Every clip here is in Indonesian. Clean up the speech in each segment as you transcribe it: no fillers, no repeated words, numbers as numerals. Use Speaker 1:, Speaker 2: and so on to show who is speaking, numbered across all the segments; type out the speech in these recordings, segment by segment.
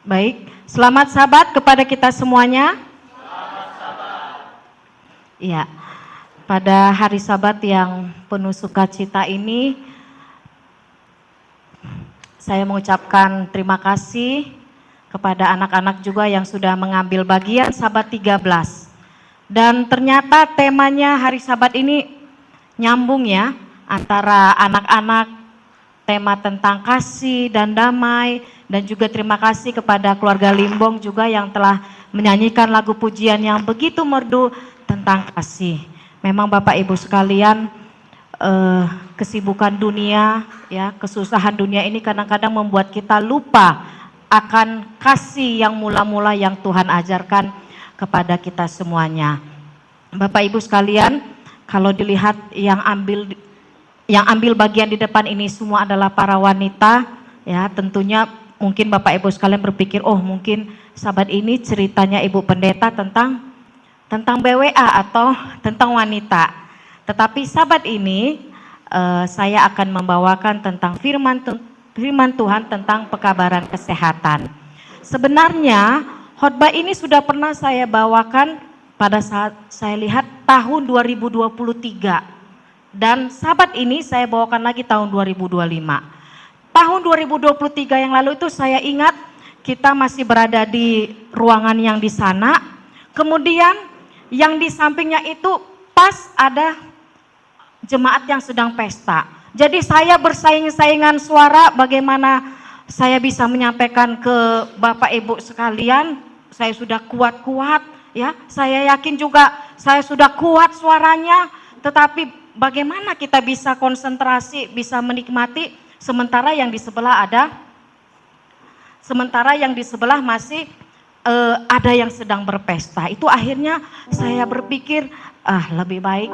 Speaker 1: Baik, selamat Sabat kepada kita semuanya. Iya, pada hari Sabat yang penuh sukacita ini, saya mengucapkan terima kasih kepada anak-anak juga yang sudah mengambil bagian Sabat 13. Dan ternyata temanya hari Sabat ini nyambung ya, antara anak-anak, tema tentang kasih dan damai, dan juga terima kasih kepada keluarga Limbong juga yang telah menyanyikan lagu pujian yang begitu merdu tentang kasih. Memang Bapak Ibu sekalian, kesibukan dunia, ya, kesusahan dunia ini kadang-kadang membuat kita lupa akan kasih yang mula-mula yang Tuhan ajarkan kepada kita semuanya. Bapak Ibu sekalian, kalau dilihat yang ambil bagian di depan ini semua adalah para wanita, ya, tentunya mungkin Bapak Ibu sekalian berpikir, oh mungkin Sabat ini ceritanya Ibu Pendeta tentang BWA atau tentang wanita. Tetapi Sabat ini saya akan membawakan tentang firman Tuhan tentang pekabaran kesehatan. Sebenarnya khotbah ini sudah pernah saya bawakan pada saat saya lihat tahun 2023. Dan Sabat ini saya bawakan lagi tahun 2025. Tahun 2023 yang lalu itu saya ingat kita masih berada di ruangan yang di sana. Kemudian yang di sampingnya itu pas ada jemaat yang sedang pesta. Jadi saya bersaing-saingan suara bagaimana saya bisa menyampaikan ke Bapak Ibu sekalian, saya sudah kuat-kuat ya. Saya yakin juga saya sudah kuat suaranya, tetapi bagaimana kita bisa konsentrasi, bisa menikmati sementara yang di sebelah masih ada yang sedang berpesta. Itu akhirnya saya berpikir lebih baik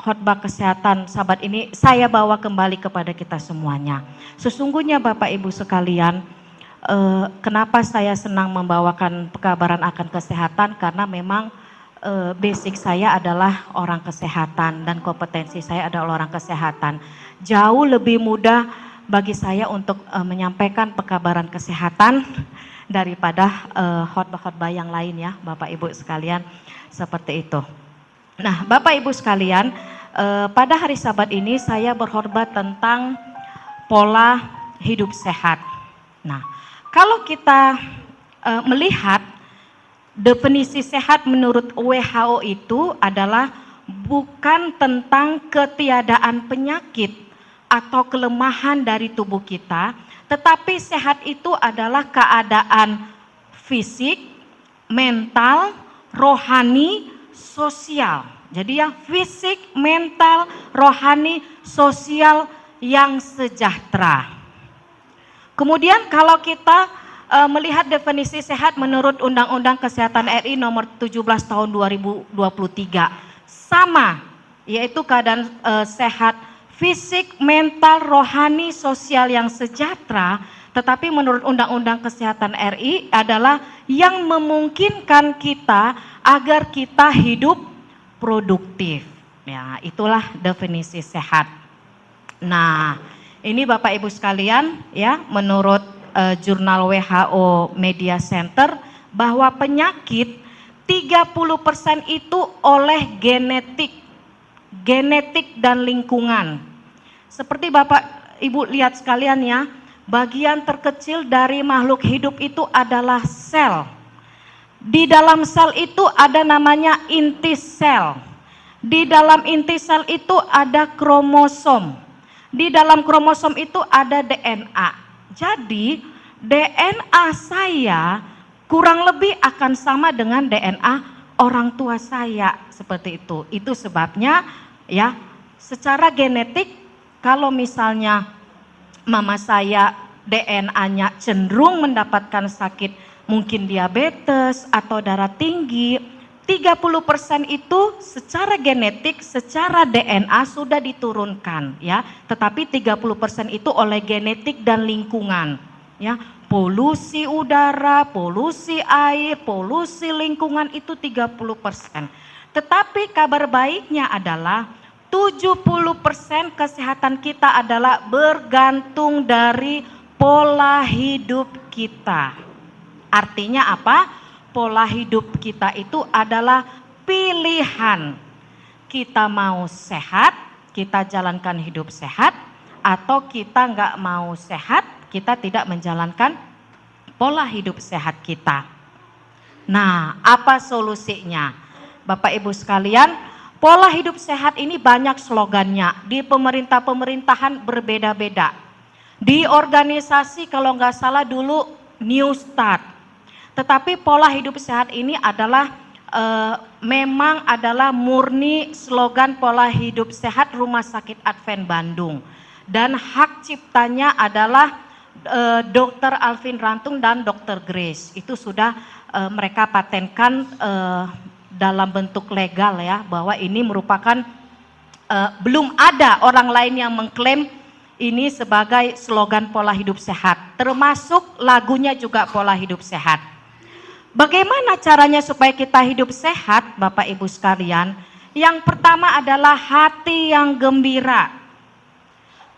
Speaker 1: khotbah kesehatan Sabat ini saya bawa kembali kepada kita semuanya. Sesungguhnya Bapak Ibu sekalian, kenapa saya senang membawakan pekabaran akan kesehatan, karena memang basic saya adalah orang kesehatan dan kompetensi saya adalah orang kesehatan. Jauh lebih mudah bagi saya untuk menyampaikan pekabaran kesehatan daripada khotbah-khotbah yang lain ya Bapak Ibu sekalian, seperti itu. Nah Bapak Ibu sekalian, pada hari Sabat ini saya berkhotbah tentang pola hidup sehat. Nah kalau kita melihat definisi sehat menurut WHO itu adalah bukan tentang ketiadaan penyakit atau kelemahan dari tubuh kita, tetapi sehat itu adalah keadaan fisik, mental, rohani, sosial. Jadi ya fisik, mental, rohani, sosial yang sejahtera. Kemudian kalau kita melihat definisi sehat menurut Undang-Undang Kesehatan RI nomor 17 tahun 2023 sama, yaitu keadaan sehat fisik, mental, rohani, sosial yang sejahtera. Tetapi menurut Undang-Undang Kesehatan RI adalah yang memungkinkan kita agar kita hidup produktif. Ya, itulah definisi sehat. Nah, ini Bapak Ibu sekalian ya, menurut jurnal WHO Media Center bahwa penyakit 30% itu oleh genetik dan lingkungan. Seperti Bapak Ibu lihat sekalian ya, bagian terkecil dari makhluk hidup itu adalah sel. Di dalam sel itu ada namanya inti sel. Di dalam inti sel itu ada kromosom. Di dalam kromosom itu ada DNA. Jadi DNA saya kurang lebih akan sama dengan DNA orang tua saya, seperti itu. Itu sebabnya ya, secara genetik kalau misalnya mama saya DNA-nya cenderung mendapatkan sakit, mungkin diabetes atau darah tinggi, 30% itu secara genetik, secara DNA sudah diturunkan ya. Tetapi 30% itu oleh genetik dan lingkungan ya. Polusi udara, polusi air, polusi lingkungan itu 30%. Tetapi kabar baiknya adalah 70% kesehatan kita adalah bergantung dari pola hidup kita. Artinya apa? Pola hidup kita itu adalah pilihan. Kita mau sehat, kita jalankan hidup sehat, atau kita nggak mau sehat, kita tidak menjalankan pola hidup sehat kita. Nah, apa solusinya? Bapak Ibu sekalian, pola hidup sehat ini banyak slogannya. Di pemerintahan berbeda-beda. Di organisasi kalau nggak salah dulu New Start. Tetapi pola hidup sehat ini adalah memang adalah murni slogan pola hidup sehat Rumah Sakit Advent Bandung. Dan hak ciptanya adalah Dr. Alvin Rantung dan Dr. Grace. Itu sudah mereka patenkan dalam bentuk legal ya, bahwa ini merupakan belum ada orang lain yang mengklaim ini sebagai slogan pola hidup sehat. Termasuk lagunya juga pola hidup sehat. Bagaimana caranya supaya kita hidup sehat, Bapak Ibu sekalian? Yang pertama adalah hati yang gembira.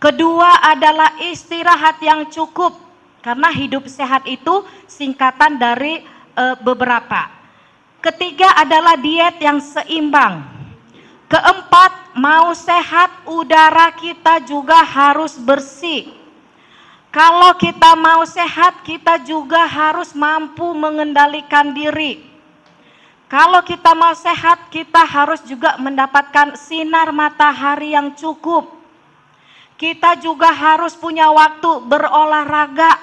Speaker 1: Kedua adalah istirahat yang cukup. Karena hidup sehat itu singkatan dari beberapa. Ketiga adalah diet yang seimbang. Keempat, mau sehat, udara kita juga harus bersih. Kalau kita mau sehat, kita juga harus mampu mengendalikan diri. Kalau kita mau sehat, kita harus juga mendapatkan sinar matahari yang cukup. Kita juga harus punya waktu berolahraga.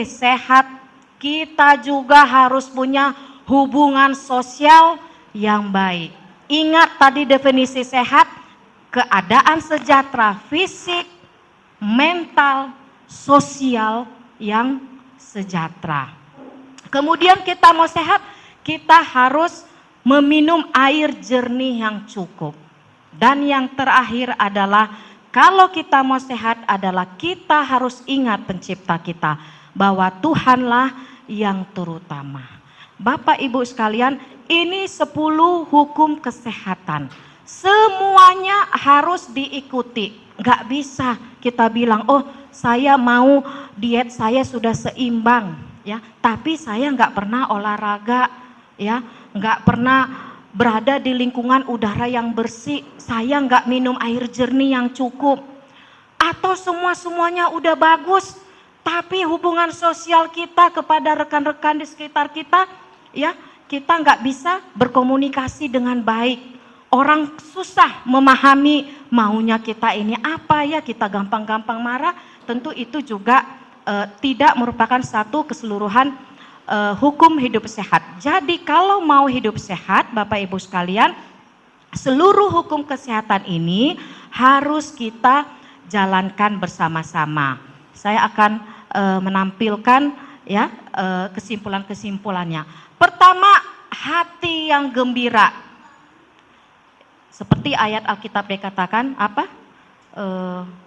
Speaker 1: Sehat, kita juga harus punya hubungan sosial yang baik. Ingat tadi definisi sehat, keadaan sejahtera fisik, mental, sosial yang sejahtera. Kemudian kita mau sehat, kita harus meminum air jernih yang cukup. Dan yang terakhir adalah kalau kita mau sehat adalah kita harus ingat pencipta kita, bahwa Tuhanlah yang terutama. Bapak Ibu sekalian, ini 10 hukum kesehatan. Semuanya harus diikuti. Nggak bisa kita bilang, oh saya mau diet saya sudah seimbang, ya, tapi saya nggak pernah olahraga, ya, nggak pernah berada di lingkungan udara yang bersih, saya nggak minum air jernih yang cukup, atau semuanya udah bagus, tapi hubungan sosial kita kepada rekan-rekan di sekitar kita, ya, kita nggak bisa berkomunikasi dengan baik. Orang susah memahami maunya kita ini apa ya, kita gampang-gampang marah, tentu itu juga tidak merupakan satu keseluruhan hukum hidup sehat. Jadi kalau mau hidup sehat, Bapak Ibu sekalian, seluruh hukum kesehatan ini harus kita jalankan bersama-sama. Saya akan menampilkan ya kesimpulan-kesimpulannya. Pertama, hati yang gembira. Seperti ayat Alkitab dikatakan apa?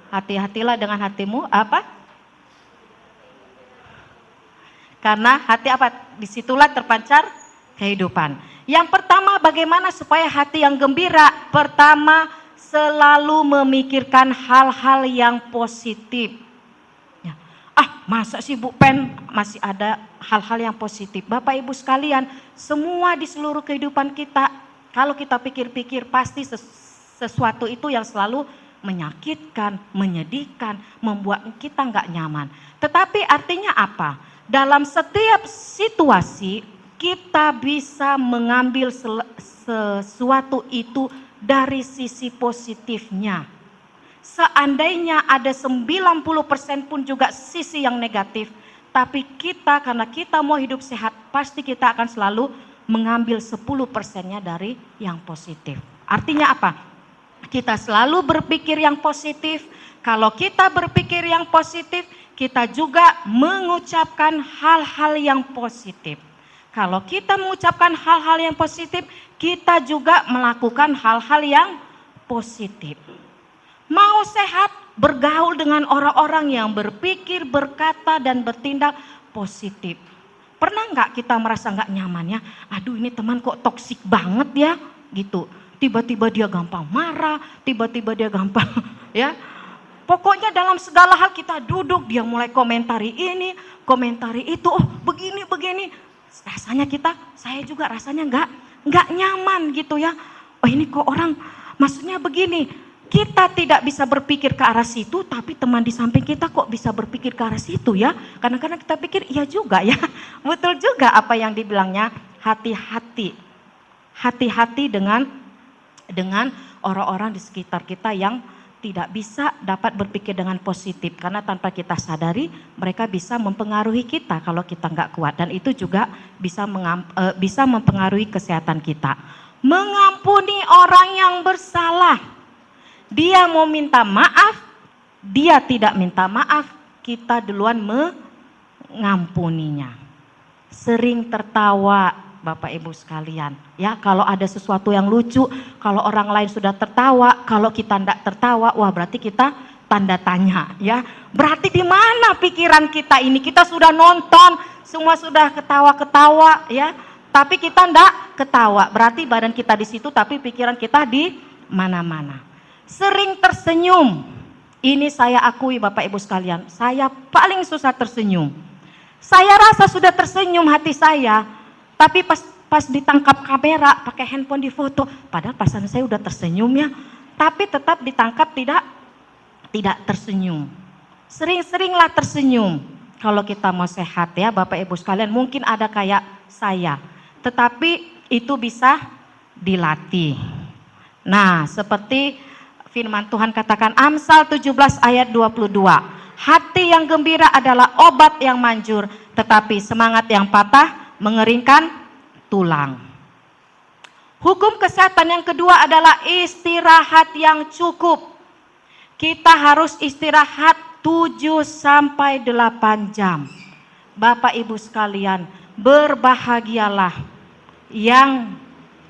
Speaker 1: Hati-hatilah dengan hatimu apa? Karena hati apa? Disitulah terpancar kehidupan. Yang pertama, bagaimana supaya hati yang gembira? Pertama, selalu memikirkan hal-hal yang positif. Ya. Masa sih Bu Pen masih ada hal-hal yang positif? Bapak Ibu sekalian, semua di seluruh kehidupan kita, kalau kita pikir-pikir pasti sesuatu itu yang selalu menyakitkan, menyedihkan, membuat kita nggak nyaman. Tetapi artinya apa? Dalam setiap situasi kita bisa mengambil sesuatu itu dari sisi positifnya. Seandainya ada 90% pun juga sisi yang negatif, tapi kita karena kita mau hidup sehat, pasti kita akan selalu mengambil 10%-nya dari yang positif. Artinya apa? Kita selalu berpikir yang positif. Kalau kita berpikir yang positif, kita juga mengucapkan hal-hal yang positif. Kalau kita mengucapkan hal-hal yang positif, kita juga melakukan hal-hal yang positif. Mau sehat, bergaul dengan orang-orang yang berpikir, berkata, dan bertindak positif. Pernah nggak kita merasa nggak nyaman ya? Aduh ini teman kok toksik banget ya, gitu. Tiba-tiba dia gampang marah, tiba-tiba dia gampang ya Pokoknya dalam segala hal kita duduk, dia mulai komentari ini, komentari itu, oh begini, begini. Rasanya saya juga rasanya nggak nyaman gitu ya. Oh ini kok orang, maksudnya begini, kita tidak bisa berpikir ke arah situ, tapi teman di samping kita kok bisa berpikir ke arah situ ya. Kadang-kadang kita pikir, iya juga ya, betul juga apa yang dibilangnya, hati-hati. Hati-hati dengan orang-orang di sekitar kita yang tidak bisa dapat berpikir dengan positif. Karena tanpa kita sadari, mereka bisa mempengaruhi kita kalau kita nggak kuat. Dan itu juga bisa mempengaruhi kesehatan kita. Mengampuni orang yang bersalah. Dia mau minta maaf, dia tidak minta maaf, kita duluan mengampuninya. Sering tertawa Bapak Ibu sekalian, ya kalau ada sesuatu yang lucu, kalau orang lain sudah tertawa, kalau kita tidak tertawa, wah berarti kita tanda tanya, ya. Berarti di mana pikiran kita ini? Kita sudah nonton, semua sudah ketawa-ketawa, ya. Tapi kita tidak ketawa, berarti badan kita di situ, tapi pikiran kita di mana-mana. Sering tersenyum, ini saya akui Bapak Ibu sekalian, saya paling susah tersenyum. Saya rasa sudah tersenyum hati saya. Tapi pas ditangkap kamera, pakai handphone di foto, padahal pasangan saya udah tersenyum ya, tapi tetap ditangkap tidak tersenyum. Sering-seringlah tersenyum. Kalau kita mau sehat ya Bapak Ibu sekalian, mungkin ada kayak saya, tetapi itu bisa dilatih. Nah, seperti firman Tuhan katakan Amsal 17 ayat 22. Hati yang gembira adalah obat yang manjur, tetapi semangat yang patah mengeringkan tulang. Hukum kesehatan yang kedua adalah istirahat yang cukup. Kita harus istirahat 7 sampai 8 jam. Bapak Ibu sekalian, berbahagialah yang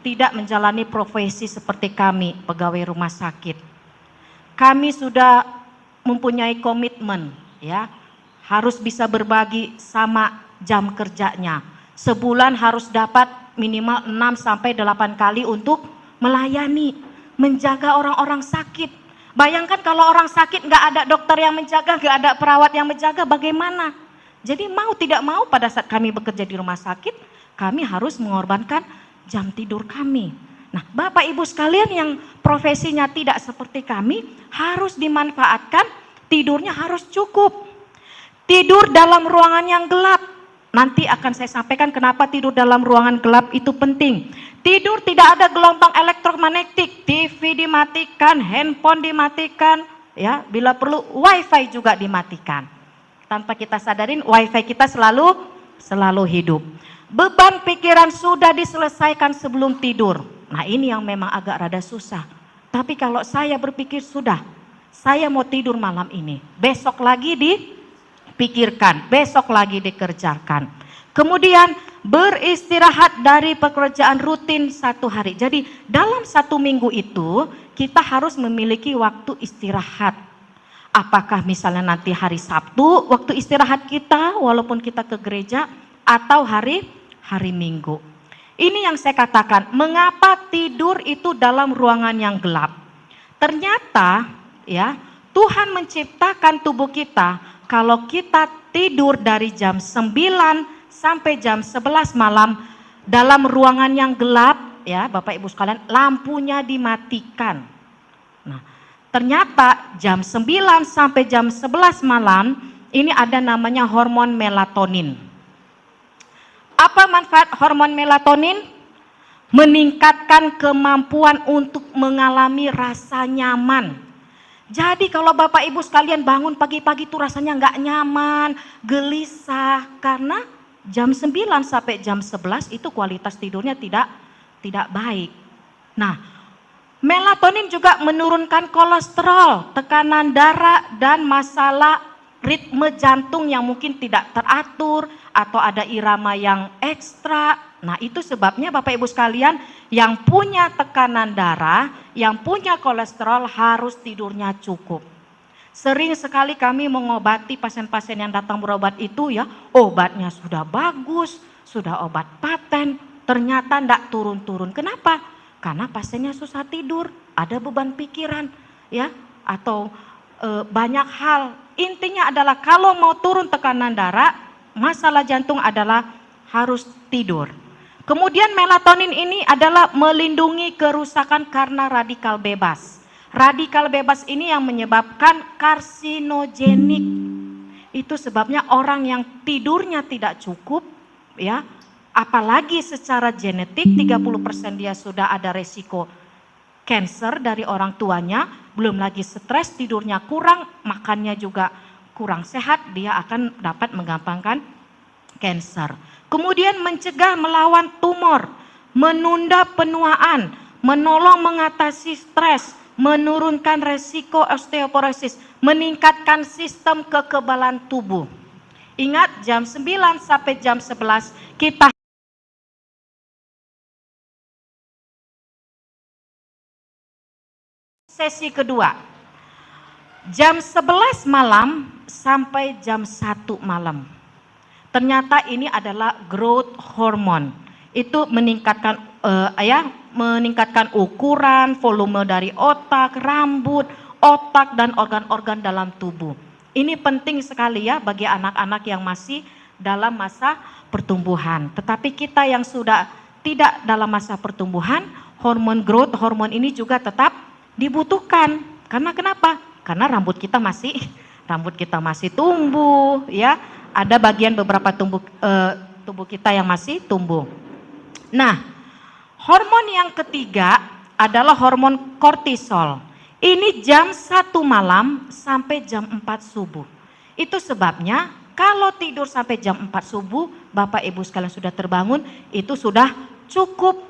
Speaker 1: tidak menjalani profesi seperti kami, pegawai rumah sakit. Kami sudah mempunyai komitmen, ya, harus bisa berbagi sama jam kerjanya. Sebulan harus dapat minimal 6 sampai 8 kali untuk melayani, menjaga orang-orang sakit. Bayangkan kalau orang sakit nggak ada dokter yang menjaga, nggak ada perawat yang menjaga, bagaimana? Jadi mau tidak mau pada saat kami bekerja di rumah sakit, kami harus mengorbankan jam tidur kami. Nah, Bapak Ibu sekalian yang profesinya tidak seperti kami, harus dimanfaatkan, tidurnya harus cukup. Tidur dalam ruangan yang gelap. Nanti akan saya sampaikan kenapa tidur dalam ruangan gelap itu penting. Tidur tidak ada gelombang elektromagnetik, TV dimatikan, handphone dimatikan, ya, bila perlu wifi juga dimatikan. Tanpa kita sadarin wifi kita selalu hidup. Beban pikiran sudah diselesaikan sebelum tidur. Nah ini yang memang agak rada susah. Tapi kalau saya berpikir sudah, saya mau tidur malam ini, besok lagi dipikirkan, besok lagi dikerjakan. Kemudian beristirahat dari pekerjaan rutin 1 hari. Jadi dalam 1 minggu itu kita harus memiliki waktu istirahat. Apakah misalnya nanti hari Sabtu waktu istirahat kita walaupun kita ke gereja, atau hari Minggu. Ini yang saya katakan, mengapa tidur itu dalam ruangan yang gelap. Ternyata ya, Tuhan menciptakan tubuh kita kalau kita tidur dari jam 9 sampai jam 11 malam dalam ruangan yang gelap, ya Bapak Ibu sekalian, lampunya dimatikan. Nah, ternyata jam 9 sampai jam 11 malam ini ada namanya hormon melatonin. Apa manfaat hormon melatonin? Meningkatkan kemampuan untuk mengalami rasa nyaman. Jadi kalau Bapak Ibu sekalian bangun pagi-pagi itu rasanya nggak nyaman, gelisah, karena jam 9 sampai jam 11 itu kualitas tidurnya tidak baik. Nah, melatonin juga menurunkan kolesterol, tekanan darah, dan masalah ritme jantung yang mungkin tidak teratur atau ada irama yang ekstra. Nah, itu sebabnya Bapak Ibu sekalian yang punya tekanan darah, yang punya kolesterol harus tidurnya cukup. Sering sekali kami mengobati pasien-pasien yang datang berobat itu ya, obatnya sudah bagus, sudah obat paten, ternyata tidak turun-turun. Kenapa? Karena pasiennya susah tidur, ada beban pikiran ya, atau banyak hal. Intinya adalah kalau mau turun tekanan darah, masalah jantung adalah harus tidur. Kemudian melatonin ini adalah melindungi kerusakan karena radikal bebas. Radikal bebas ini yang menyebabkan karsinogenik. Itu sebabnya orang yang tidurnya tidak cukup, ya, apalagi secara genetik 30% dia sudah ada resiko cancer dari orang tuanya, belum lagi stres, tidurnya kurang, makannya juga kurang sehat, dia akan dapat menggampangkan cancer. Kemudian mencegah melawan tumor, menunda penuaan, menolong mengatasi stres, menurunkan resiko osteoporosis, meningkatkan sistem kekebalan tubuh. Ingat jam 9 sampai jam 11 kita sesi kedua. Jam 11 malam sampai jam 1 malam. Ternyata ini adalah growth hormone. Itu meningkatkan meningkatkan ukuran, volume dari otak, rambut, otak dan organ-organ dalam tubuh. Ini penting sekali ya bagi anak-anak yang masih dalam masa pertumbuhan. Tetapi kita yang sudah tidak dalam masa pertumbuhan, hormon growth hormone ini juga tetap dibutuhkan. Karena kenapa? Karena rambut kita masih tumbuh, ya. Ada bagian beberapa tubuh kita yang masih tumbuh. Nah, hormon yang ketiga adalah hormon kortisol. Ini jam 1 malam sampai jam 4 subuh. Itu sebabnya kalau tidur sampai jam 4 subuh, Bapak Ibu sekalian sudah terbangun, itu sudah cukup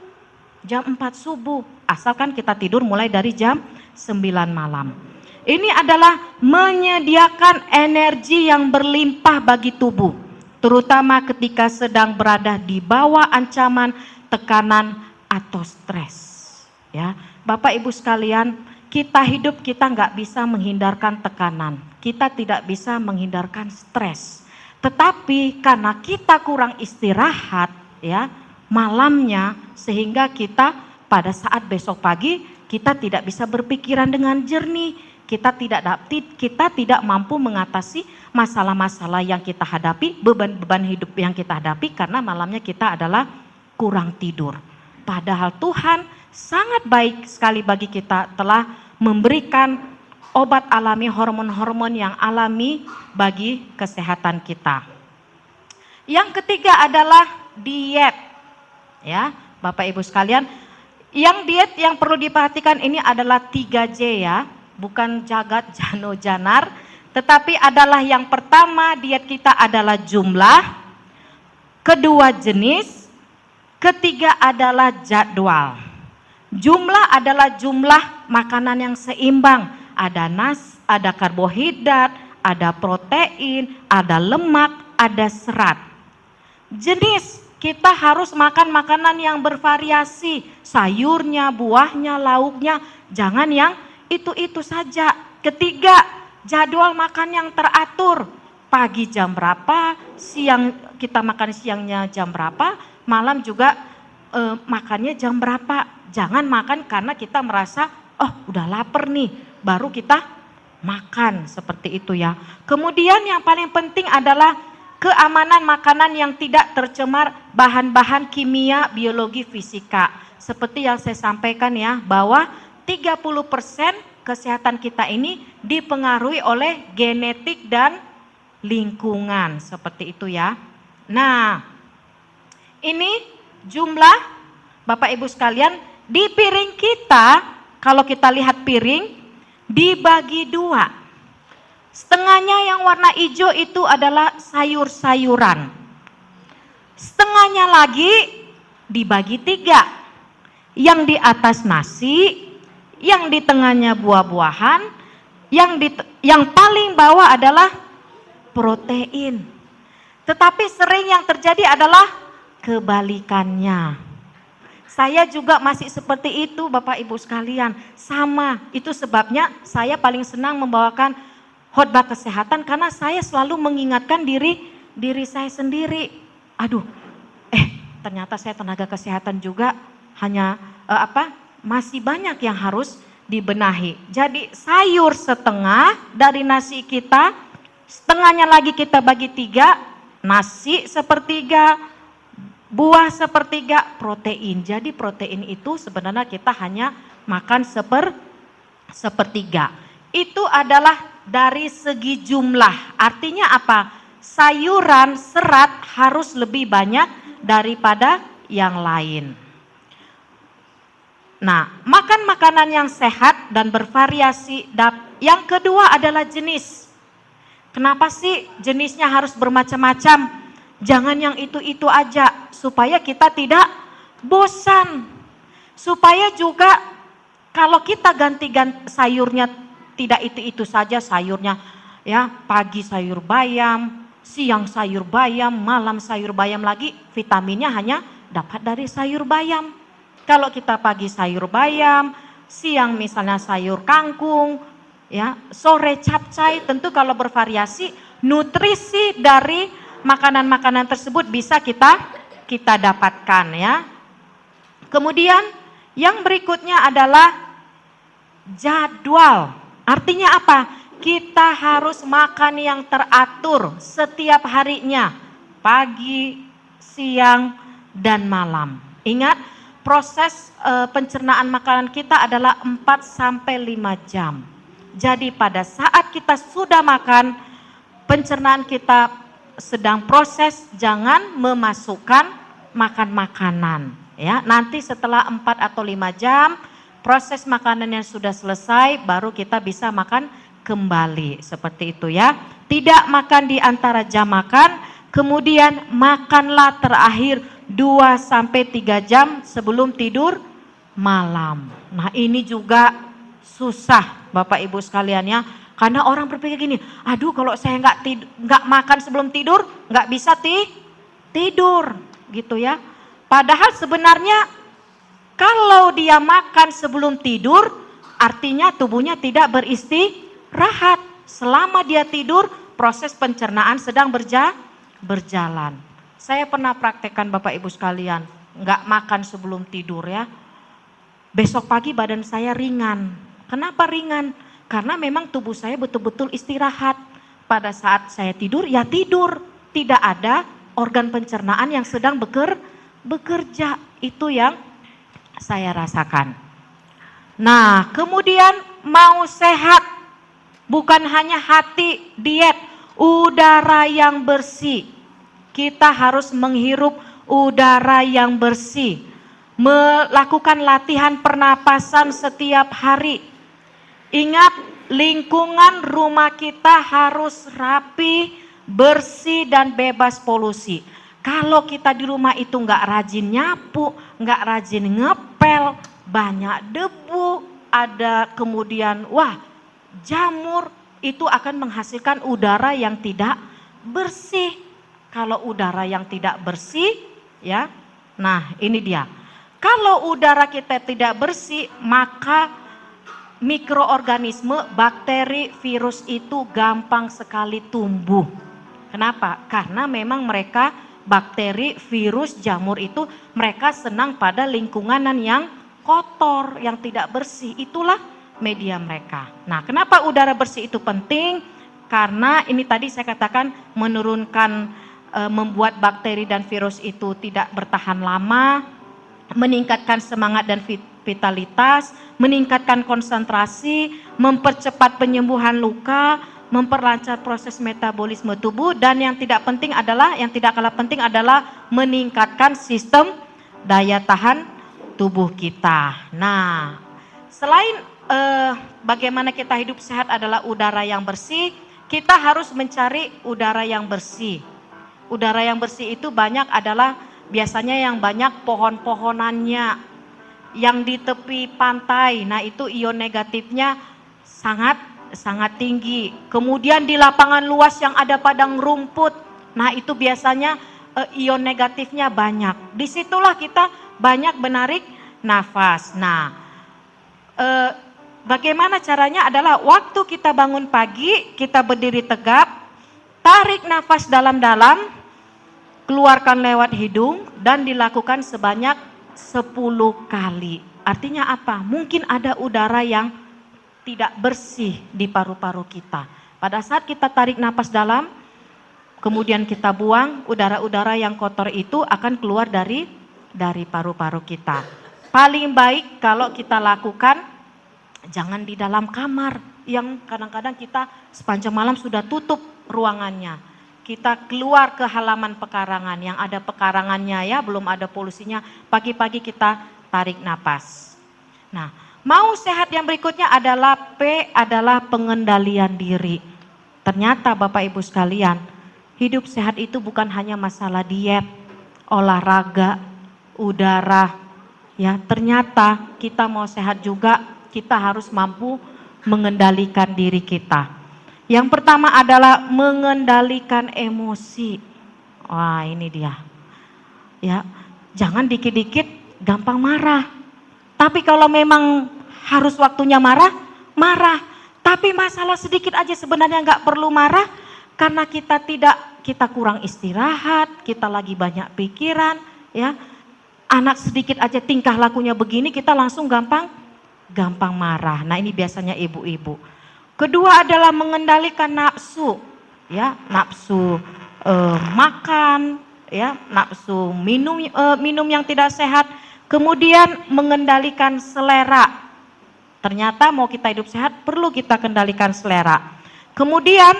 Speaker 1: jam 4 subuh. Asalkan kita tidur mulai dari jam 9 malam. Ini adalah menyediakan energi yang berlimpah bagi tubuh, terutama ketika sedang berada di bawah ancaman, tekanan, atau stres. Ya, Bapak Ibu sekalian, kita hidup kita nggak bisa menghindarkan tekanan, kita tidak bisa menghindarkan stres. Tetapi karena kita kurang istirahat, ya, malamnya, sehingga kita pada saat besok pagi kita tidak bisa berpikiran dengan jernih. Kita tidak mampu mengatasi masalah-masalah yang kita hadapi, beban-beban hidup yang kita hadapi karena malamnya kita adalah kurang tidur. Padahal Tuhan sangat baik sekali bagi kita, telah memberikan obat alami, hormon-hormon yang alami bagi kesehatan kita. Yang ketiga adalah diet. Ya, Bapak Ibu sekalian, yang diet yang perlu diperhatikan ini adalah 3J ya. Bukan jagat jano janar, tetapi adalah yang pertama diet kita adalah jumlah, kedua jenis, ketiga adalah jadwal. Jumlah adalah jumlah makanan yang seimbang, ada ada karbohidrat, ada protein, ada lemak, ada serat. Jenis, kita harus makan makanan yang bervariasi, sayurnya, buahnya, lauknya, jangan yang itu saja. Ketiga, jadwal makan yang teratur. Pagi jam berapa, siang kita makan siangnya jam berapa, malam juga makannya jam berapa. Jangan makan karena kita merasa, oh udah lapar nih, baru kita makan, seperti itu ya. Kemudian yang paling penting adalah keamanan makanan yang tidak tercemar bahan-bahan kimia, biologi, fisika. Seperti yang saya sampaikan ya, bahwa 30% kesehatan kita ini dipengaruhi oleh genetik dan lingkungan, seperti itu ya. Nah, ini jumlah Bapak Ibu sekalian, di piring kita, kalau kita lihat piring, dibagi dua. Setengahnya yang warna hijau itu adalah sayur-sayuran. Setengahnya lagi dibagi 3. Yang di atas nasi, yang di tengahnya buah-buahan, yang paling bawah adalah protein. Tetapi sering yang terjadi adalah kebalikannya. Saya juga masih seperti itu Bapak Ibu sekalian, sama. Itu sebabnya saya paling senang membawakan khotbah kesehatan karena saya selalu mengingatkan diri saya sendiri. Aduh, ternyata saya tenaga kesehatan juga, hanya masih banyak yang harus dibenahi. Jadi sayur setengah dari nasi kita, setengahnya lagi kita bagi 3, nasi sepertiga, buah sepertiga, protein. Jadi protein itu sebenarnya kita hanya makan sepertiga. Itu adalah dari segi jumlah. Artinya apa? Sayuran serat harus lebih banyak daripada yang lain. Nah, makan makanan yang sehat dan bervariasi. Yang kedua adalah jenis. Kenapa sih jenisnya harus bermacam-macam? Jangan yang itu-itu aja, supaya kita tidak bosan. Supaya juga kalau kita ganti-ganti sayurnya tidak itu-itu saja sayurnya, ya pagi sayur bayam, siang sayur bayam, malam sayur bayam lagi, vitaminnya hanya dapat dari sayur bayam. Kalau kita pagi sayur bayam, siang misalnya sayur kangkung, ya sore capcay, tentu kalau bervariasi nutrisi dari makanan-makanan tersebut bisa kita dapatkan ya. Kemudian yang berikutnya adalah jadwal. Artinya apa? Kita harus makan yang teratur setiap harinya, pagi, siang, dan malam. Ingat, proses pencernaan makanan kita adalah 4-5 jam. Jadi pada saat kita sudah makan, pencernaan kita sedang proses, jangan memasukkan makan makanan. Ya, nanti setelah 4 atau 5 jam, proses makanan yang sudah selesai, baru kita bisa makan kembali. Seperti itu ya. Tidak makan di antara jam makan, kemudian makanlah terakhir 2-3 jam sebelum tidur malam. Nah ini juga susah Bapak Ibu sekalian ya. Karena orang berpikir gini, aduh kalau saya nggak makan sebelum tidur, nggak bisa tidur gitu ya. Padahal sebenarnya kalau dia makan sebelum tidur, artinya tubuhnya tidak beristirahat. Selama dia tidur, proses pencernaan sedang berjalan. Saya pernah praktekkan Bapak Ibu sekalian, nggak makan sebelum tidur ya. Besok pagi badan saya ringan. Kenapa ringan? Karena memang tubuh saya betul-betul istirahat. Pada saat saya tidur, ya tidur. Tidak ada organ pencernaan yang sedang bekerja. Itu yang saya rasakan. Nah, kemudian mau sehat, bukan hanya hati, diet, udara yang bersih. Kita harus menghirup udara yang bersih. Melakukan latihan pernapasan setiap hari. Ingat, lingkungan rumah kita harus rapi, bersih dan bebas polusi. Kalau kita di rumah itu nggak rajin nyapu, nggak rajin ngepel, banyak debu, ada kemudian jamur, itu akan menghasilkan udara yang tidak bersih. Kalau udara yang tidak bersih, ya, nah ini dia. Kalau udara kita tidak bersih, maka mikroorganisme, bakteri, virus itu gampang sekali tumbuh. Kenapa? Karena memang mereka bakteri, virus, jamur itu mereka senang pada lingkungan yang kotor, yang tidak bersih. Itulah media mereka. Nah, kenapa udara bersih itu penting? Karena ini tadi saya katakan menurunkan, membuat bakteri dan virus itu tidak bertahan lama, meningkatkan semangat dan vitalitas, meningkatkan konsentrasi, mempercepat penyembuhan luka, memperlancar proses metabolisme tubuh, dan yang tidak kalah penting adalah meningkatkan sistem daya tahan tubuh kita. Nah, selain bagaimana kita hidup sehat adalah udara yang bersih, kita harus mencari udara yang bersih. Udara yang bersih itu biasanya yang banyak pohon-pohonannya, yang di tepi pantai. Nah itu ion negatifnya sangat tinggi. Kemudian di lapangan luas yang ada padang rumput, nah itu biasanya ion negatifnya banyak. Disitulah kita banyak menarik nafas. Nah, bagaimana caranya adalah waktu kita bangun pagi, kita berdiri tegap, tarik nafas dalam-dalam, keluarkan lewat hidung, dan dilakukan sebanyak 10 kali. Artinya apa? Mungkin ada udara yang tidak bersih di paru-paru kita. Pada saat kita tarik napas dalam, kemudian kita buang, udara-udara yang kotor itu akan keluar dari paru-paru kita. Paling baik kalau kita lakukan, jangan di dalam kamar yang kadang-kadang kita sepanjang malam sudah tutup ruangannya. Kita keluar ke halaman pekarangan yang ada pekarangannya ya, belum ada polusinya. Pagi-pagi kita tarik napas. Nah, mau sehat yang berikutnya adalah P, adalah pengendalian diri. Ternyata Bapak Ibu sekalian, hidup sehat itu bukan hanya masalah diet, olahraga, udara. Ya, ternyata kita mau sehat juga, kita harus mampu mengendalikan diri kita. Yang pertama adalah mengendalikan emosi. Wah, ini dia. Ya, jangan dikit-dikit gampang marah. Tapi kalau memang harus waktunya marah, marah. Tapi masalah sedikit aja sebenarnya nggak perlu marah, karena kita kurang istirahat, kita lagi banyak pikiran, ya. Anak sedikit aja tingkah lakunya begini, kita langsung gampang marah. Nah, ini biasanya ibu-ibu. Kedua adalah mengendalikan nafsu, ya, nafsu makan, ya, nafsu minum yang tidak sehat. Kemudian mengendalikan selera. Ternyata mau kita hidup sehat perlu kita kendalikan selera. Kemudian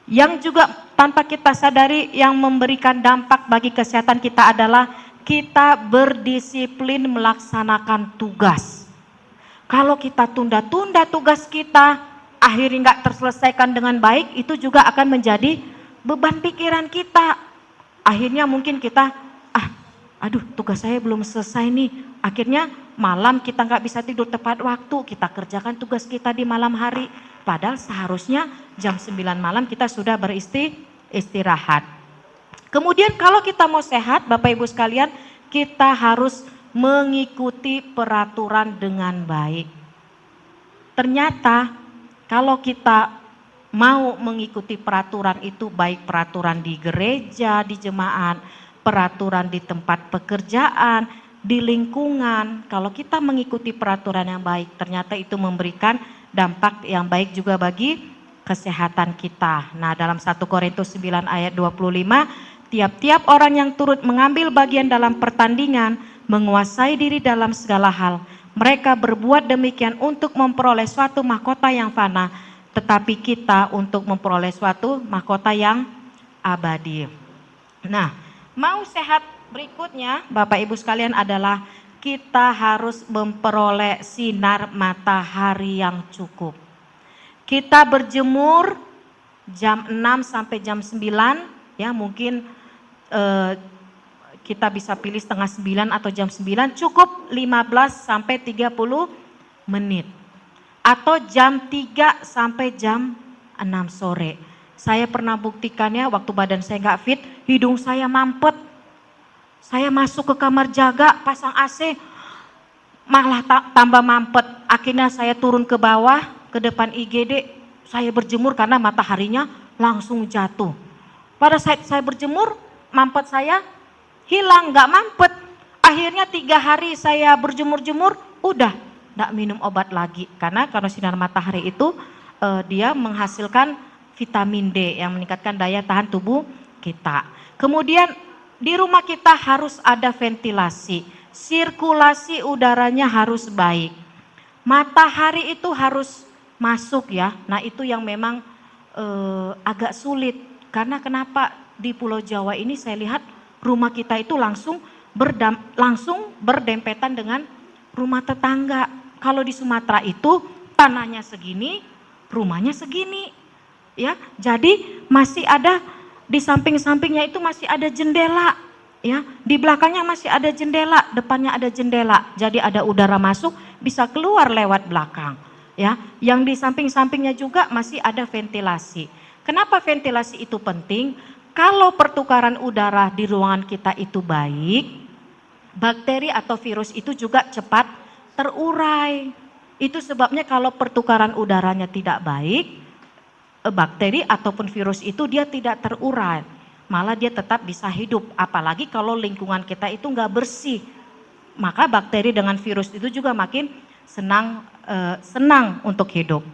Speaker 1: yang juga tanpa kita sadari yang memberikan dampak bagi kesehatan kita adalah kita berdisiplin melaksanakan tugas. Kalau kita tunda-tunda tugas kita, akhirnya nggak terselesaikan dengan baik, itu juga akan menjadi beban pikiran kita. Akhirnya mungkin kita, aduh tugas saya belum selesai nih. Akhirnya malam kita nggak bisa tidur tepat waktu, kita kerjakan tugas kita di malam hari. Padahal seharusnya jam 9 malam kita sudah beristirahat. Kemudian kalau kita mau sehat Bapak Ibu sekalian, kita harus mengikuti peraturan dengan baik. Ternyata kalau kita mau mengikuti peraturan itu, baik peraturan di gereja, di jemaat, peraturan di tempat pekerjaan, di lingkungan, kalau kita mengikuti peraturan yang baik, ternyata itu memberikan dampak yang baik juga bagi kesehatan kita. Nah, dalam 1 Korintus 9 ayat 25, tiap-tiap orang yang turut mengambil bagian dalam pertandingan menguasai diri dalam segala hal. Mereka berbuat demikian untuk memperoleh suatu mahkota yang fana, tetapi kita untuk memperoleh suatu mahkota yang abadi. Nah, mau sehat berikutnya Bapak Ibu sekalian adalah kita harus memperoleh sinar matahari yang cukup. Kita berjemur jam 6 sampai jam 9, ya mungkin kita bisa pilih setengah 9 atau jam 9, cukup 15 sampai 30 menit. Atau jam 3 sampai jam 6 sore. Saya pernah buktikannya waktu badan saya nggak fit, hidung saya mampet. Saya masuk ke kamar jaga, pasang AC, malah tambah mampet. Akhirnya saya turun ke bawah, ke depan IGD, saya berjemur karena mataharinya langsung jatuh. Pada saat saya berjemur, mampet saya hilang, nggak mampet. Akhirnya 3 hari saya berjemur-jemur, udah nggak minum obat lagi. Karena kalau sinar matahari itu dia menghasilkan vitamin D yang meningkatkan daya tahan tubuh kita. Kemudian di rumah kita harus ada ventilasi, sirkulasi udaranya harus baik. Matahari itu harus masuk ya. Nah itu yang memang agak sulit. Karena kenapa di Pulau Jawa ini saya lihat rumah kita itu langsung berdempetan dengan rumah tetangga. Kalau di Sumatera itu tanahnya segini, rumahnya segini. Ya, jadi masih ada di samping-sampingnya itu masih ada jendela, ya. Di belakangnya masih ada jendela, depannya ada jendela. Jadi ada udara masuk, bisa keluar lewat belakang, ya. Yang di samping-sampingnya juga masih ada ventilasi. Kenapa ventilasi itu penting? Kalau pertukaran udara di ruangan kita itu baik, bakteri atau virus itu juga cepat terurai. Itu sebabnya kalau pertukaran udaranya tidak baik, bakteri ataupun virus itu dia tidak terurai, malah dia tetap bisa hidup. Apalagi kalau lingkungan kita itu nggak bersih, maka bakteri dengan virus itu juga makin senang untuk hidup.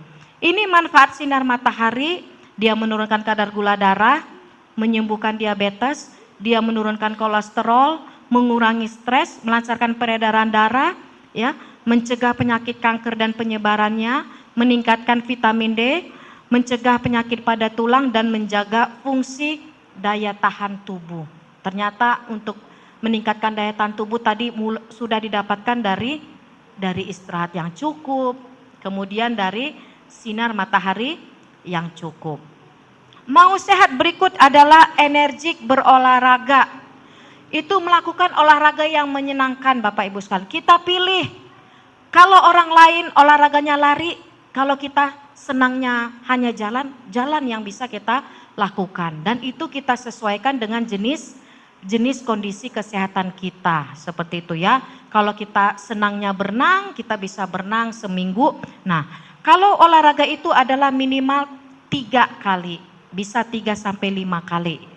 Speaker 1: Ini manfaat sinar matahari, dia menurunkan kadar gula darah, menyembuhkan diabetes, dia menurunkan kolesterol, mengurangi stres, melancarkan peredaran darah, ya, mencegah penyakit kanker dan penyebarannya, meningkatkan vitamin D, mencegah penyakit pada tulang dan menjaga fungsi daya tahan tubuh. Ternyata untuk meningkatkan daya tahan tubuh tadi sudah didapatkan dari istirahat yang cukup, kemudian dari sinar matahari yang cukup. Mau sehat berikut adalah energik berolahraga. Itu melakukan olahraga yang menyenangkan Bapak Ibu sekalian. Kita pilih, kalau orang lain olahraganya lari, kalau kita senangnya hanya jalan yang bisa kita lakukan. Dan itu kita sesuaikan dengan jenis kondisi kesehatan kita, seperti itu ya. Kalau kita senangnya berenang, kita bisa berenang seminggu. Nah, kalau olahraga itu adalah minimal 3 kali, bisa 3 sampai 5 kali.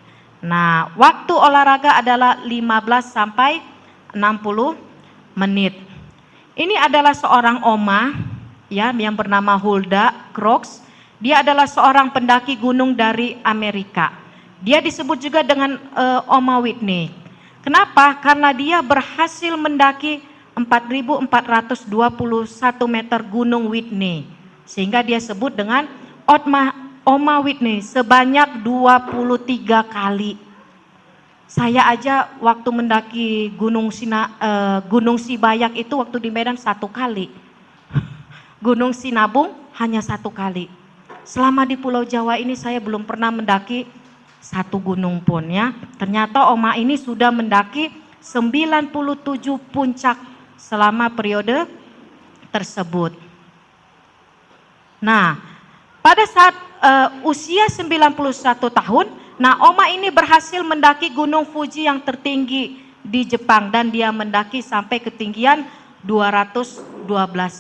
Speaker 1: Nah, waktu olahraga adalah 15 sampai 60 menit. Ini adalah seorang oma ya yang bernama Hulda Crox. Dia adalah seorang pendaki gunung dari Amerika. Dia disebut juga dengan Oma Whitney. Kenapa? Karena dia berhasil mendaki 4.421 meter gunung Whitney. Sehingga dia sebut dengan Oma Whitney sebanyak 23 kali. Saya aja waktu mendaki Gunung Sibayak itu waktu di Medan 1 kali. Gunung Sinabung hanya 1 kali. Selama di Pulau Jawa ini saya belum pernah mendaki 1 gunung pun ya. Ternyata Oma ini sudah mendaki 97 puncak selama periode tersebut. Nah, pada saat usia 91 tahun, nah Oma ini berhasil mendaki Gunung Fuji yang tertinggi di Jepang dan dia mendaki sampai ketinggian 212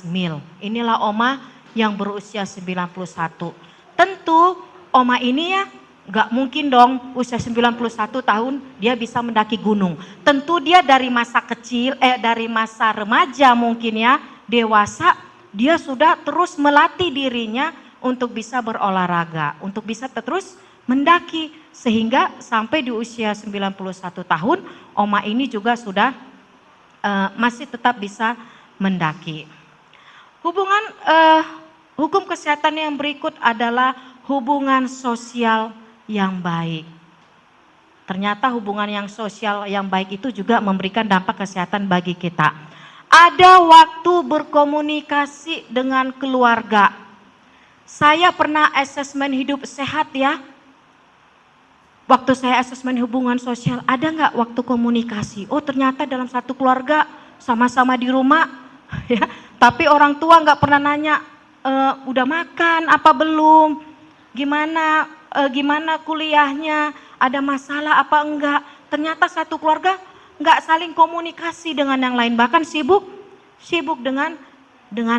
Speaker 1: mil. Inilah Oma yang berusia 91. Tentu Oma ini ya gak mungkin dong usia 91 tahun dia bisa mendaki gunung. Tentu dia dari masa kecil, dari masa remaja mungkin ya, dewasa, dia sudah terus melatih dirinya untuk bisa berolahraga, untuk bisa terus mendaki. Sehingga sampai di usia 91 tahun, Oma ini juga sudah masih tetap bisa mendaki. Hukum kesehatan yang berikut adalah hubungan sosial yang baik. Ternyata hubungan yang sosial yang baik itu juga memberikan dampak kesehatan bagi kita. Ada waktu berkomunikasi dengan keluarga. Saya pernah asesmen hidup sehat ya. Waktu saya asesmen hubungan sosial, ada nggak waktu komunikasi? Oh ternyata dalam satu keluarga sama-sama di rumah, ya. Tapi orang tua nggak pernah nanya, udah makan apa belum? Gimana kuliahnya? Ada masalah apa enggak? Ternyata satu keluarga nggak saling komunikasi dengan yang lain, bahkan sibuk dengan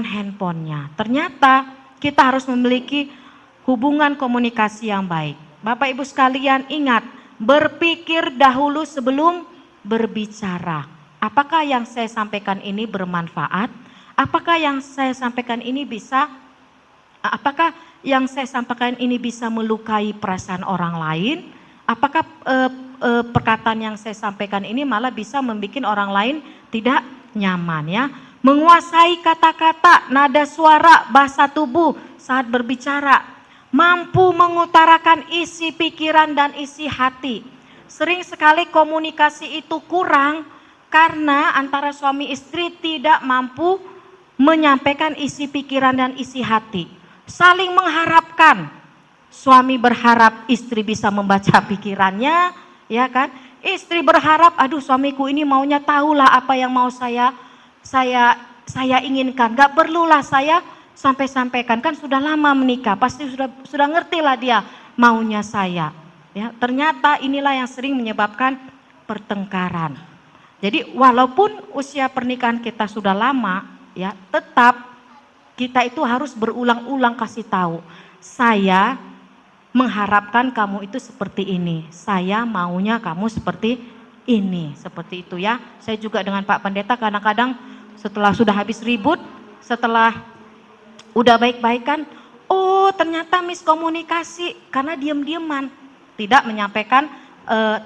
Speaker 1: handphonenya. Ternyata kita harus memiliki hubungan komunikasi yang baik. Bapak Ibu sekalian ingat, berpikir dahulu sebelum berbicara. Apakah yang saya sampaikan ini bermanfaat? Apakah yang saya sampaikan ini bisa melukai perasaan orang lain? Apakah perkataan yang saya sampaikan ini malah bisa membuat orang lain tidak nyaman ya? Menguasai kata-kata, nada suara, bahasa tubuh saat berbicara. Mampu mengutarakan isi pikiran dan isi hati. Sering sekali komunikasi itu kurang karena antara suami istri tidak mampu menyampaikan isi pikiran dan isi hati. Saling mengharapkan. Suami berharap istri bisa membaca pikirannya, ya kan? Istri berharap, aduh suamiku ini maunya tahulah apa yang mau saya inginkan. Gak perlulah saya sampai sampaikan, kan sudah lama menikah, pasti sudah ngerti lah dia maunya saya. Ya, ternyata inilah yang sering menyebabkan pertengkaran. Jadi walaupun usia pernikahan kita sudah lama, ya tetap kita itu harus berulang-ulang kasih tahu. Saya mengharapkan kamu itu seperti ini, saya maunya kamu seperti ini. Seperti itu ya. Saya juga dengan Pak Pendeta kadang-kadang setelah sudah habis ribut, setelah udah baik-baikan, oh ternyata miskomunikasi karena diam-diaman, tidak menyampaikan,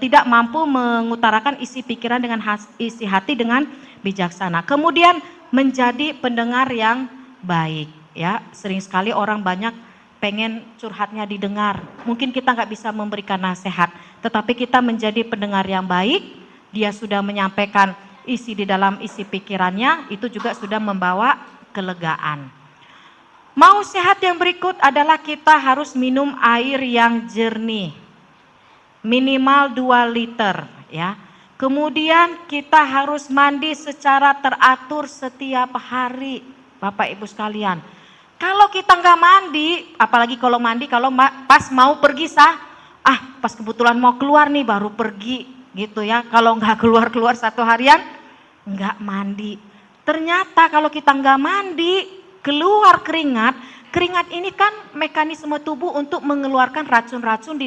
Speaker 1: tidak mampu mengutarakan isi pikiran dengan isi hati dengan bijaksana. Kemudian menjadi pendengar yang baik ya. Sering sekali orang banyak pengen curhatnya didengar. Mungkin kita nggak bisa memberikan nasihat, tetapi kita menjadi pendengar yang baik. Dia sudah menyampaikan isi di dalam isi pikirannya, itu juga sudah membawa kelegaan. Mau sehat yang berikut adalah kita harus minum air yang jernih. Minimal 2 liter ya. Kemudian kita harus mandi secara teratur setiap hari, Bapak Ibu sekalian. Kalau kita nggak mandi, apalagi kalau mandi, kalau pas mau pergi pas kebetulan mau keluar nih baru pergi gitu ya. Kalau nggak keluar-keluar 1 harian, nggak mandi. Ternyata kalau kita nggak mandi, keluar keringat, keringat ini kan mekanisme tubuh untuk mengeluarkan racun-racun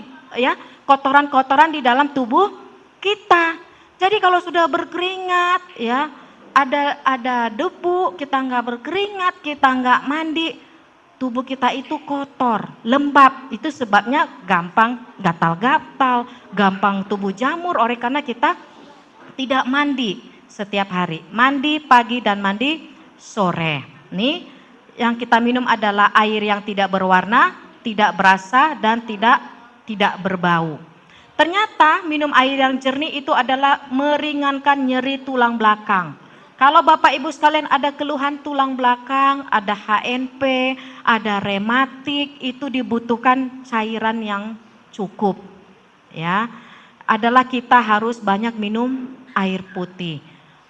Speaker 1: kotoran-kotoran di dalam tubuh kita. Jadi kalau sudah berkeringat ya, ada debu, kita nggak berkeringat, kita nggak mandi, tubuh kita itu kotor, lembab. Itu sebabnya gampang gatal-gatal, gampang tubuh jamur oleh karena kita tidak mandi setiap hari. Mandi pagi dan mandi sore. Nih, yang kita minum adalah air yang tidak berwarna, tidak berasa dan tidak berbau. Ternyata minum air yang jernih itu adalah meringankan nyeri tulang belakang. Kalau Bapak Ibu sekalian ada keluhan tulang belakang, ada HNP, ada rematik, itu dibutuhkan cairan yang cukup. Ya, adalah kita harus banyak minum air putih.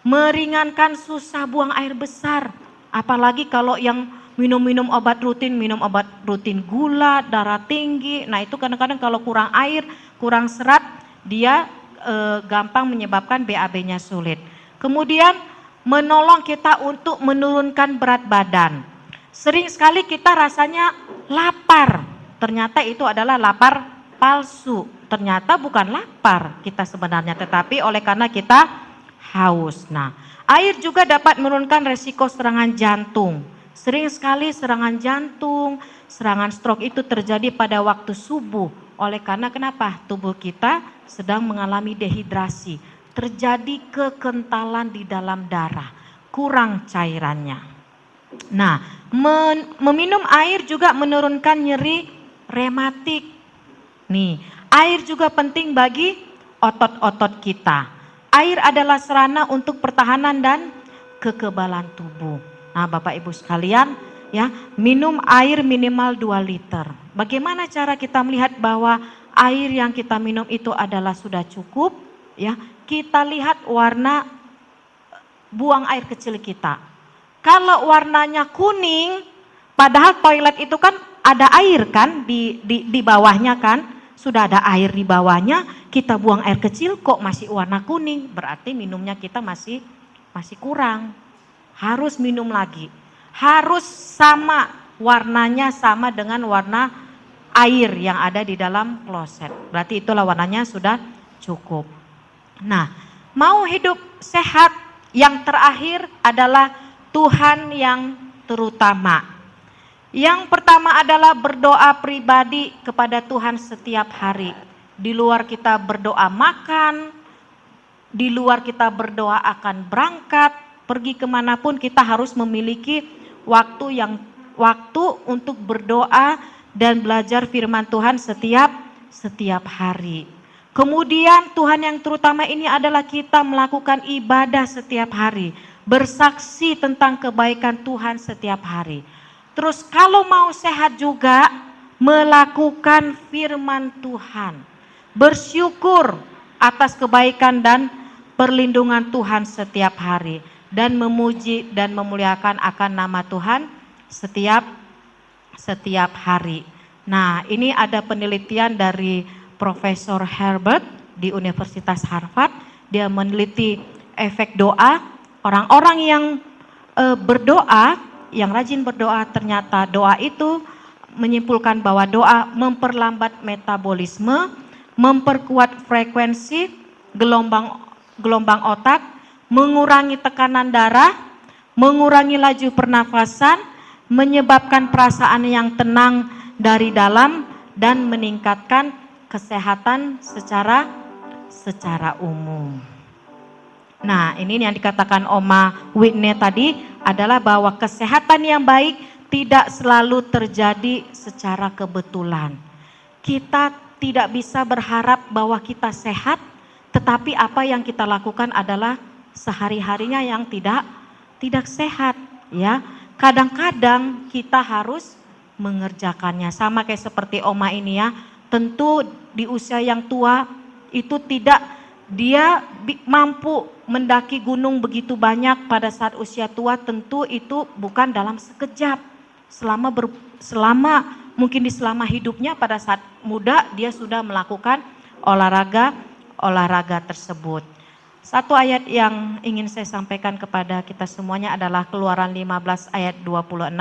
Speaker 1: Meringankan susah buang air besar, apalagi kalau yang minum obat rutin gula, darah tinggi. Nah itu kadang-kadang kalau kurang air, kurang serat, dia gampang menyebabkan BAB-nya sulit. Kemudian menolong kita untuk menurunkan berat badan. Sering sekali kita rasanya lapar, ternyata itu adalah lapar palsu. Ternyata bukan lapar kita sebenarnya, tetapi oleh karena kita haus. Nah, air juga dapat menurunkan resiko serangan jantung. Sering sekali serangan jantung, serangan stroke itu terjadi pada waktu subuh. Oleh karena kenapa? Tubuh kita sedang mengalami dehidrasi. Terjadi kekentalan di dalam darah, kurang cairannya. Nah, meminum air juga menurunkan nyeri rematik. Nih, air juga penting bagi otot-otot kita. Air adalah sarana untuk pertahanan dan kekebalan tubuh. Nah, Bapak Ibu sekalian, ya, minum air minimal 2 liter. Bagaimana cara kita melihat bahwa air yang kita minum itu adalah sudah cukup? Ya, kita lihat warna buang air kecil kita. Kalau warnanya kuning, padahal toilet itu kan ada air kan di bawahnya kan, sudah ada air di bawahnya, kita buang air kecil kok masih warna kuning, berarti minumnya kita masih kurang. Harus minum lagi. Harus sama warnanya, sama dengan warna air yang ada di dalam kloset. Berarti itulah warnanya sudah cukup. Nah, mau hidup sehat, yang terakhir adalah Tuhan yang terutama. Yang pertama adalah berdoa pribadi kepada Tuhan setiap hari. Di luar kita berdoa makan, di luar kita berdoa akan berangkat, pergi kemanapun kita harus memiliki waktu untuk berdoa dan belajar firman Tuhan setiap hari. Kemudian Tuhan yang terutama ini adalah kita melakukan ibadah setiap hari, bersaksi tentang kebaikan Tuhan setiap hari. Terus kalau mau sehat juga melakukan firman Tuhan, bersyukur atas kebaikan dan perlindungan Tuhan setiap hari, dan memuji dan memuliakan akan nama Tuhan setiap hari. Nah, ini ada penelitian dari Profesor Herbert di Universitas Harvard. Dia meneliti efek doa. Orang-orang yang berdoa, yang rajin berdoa, ternyata doa itu menyimpulkan bahwa doa memperlambat metabolisme, memperkuat frekuensi gelombang gelombang otak, mengurangi tekanan darah, mengurangi laju pernafasan, menyebabkan perasaan yang tenang dari dalam, dan meningkatkan kesehatan secara umum. Nah, ini yang dikatakan Oma Whitney tadi adalah bahwa kesehatan yang baik tidak selalu terjadi secara kebetulan. Kita tidak bisa berharap bahwa kita sehat, tetapi apa yang kita lakukan adalah sehari-harinya yang tidak sehat, ya. Kadang-kadang kita harus mengerjakannya, sama kayak seperti Oma ini ya. Tentu di usia yang tua itu tidak, dia mampu mendaki gunung begitu banyak pada saat usia tua, tentu itu bukan dalam sekejap. Selama mungkin selama hidupnya, pada saat muda dia sudah melakukan olahraga tersebut. Satu ayat yang ingin saya sampaikan kepada kita semuanya adalah Keluaran 15 ayat 26.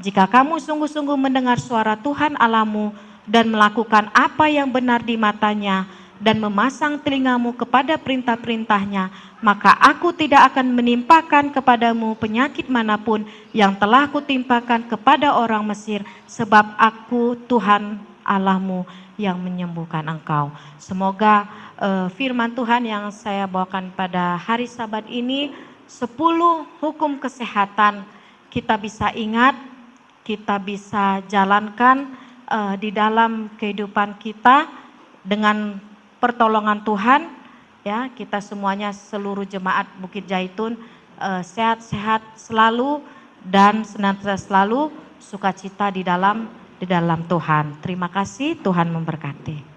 Speaker 1: Jika kamu sungguh-sungguh mendengar suara Tuhan Allahmu dan melakukan apa yang benar di matanya dan memasang telingamu kepada perintah-perintahnya, maka aku tidak akan menimpakan kepadamu penyakit manapun yang telah kutimpakan kepada orang Mesir, sebab aku Tuhan Allahmu yang menyembuhkan engkau. Semoga firman Tuhan yang saya bawakan pada hari Sabat ini, 10 hukum kesehatan, kita bisa ingat, kita bisa jalankan di dalam kehidupan kita dengan pertolongan Tuhan, ya. Kita semuanya, seluruh jemaat Bukit Jaitun, sehat-sehat selalu dan senantiasa selalu sukacita di dalam Tuhan. Terima kasih, Tuhan memberkati.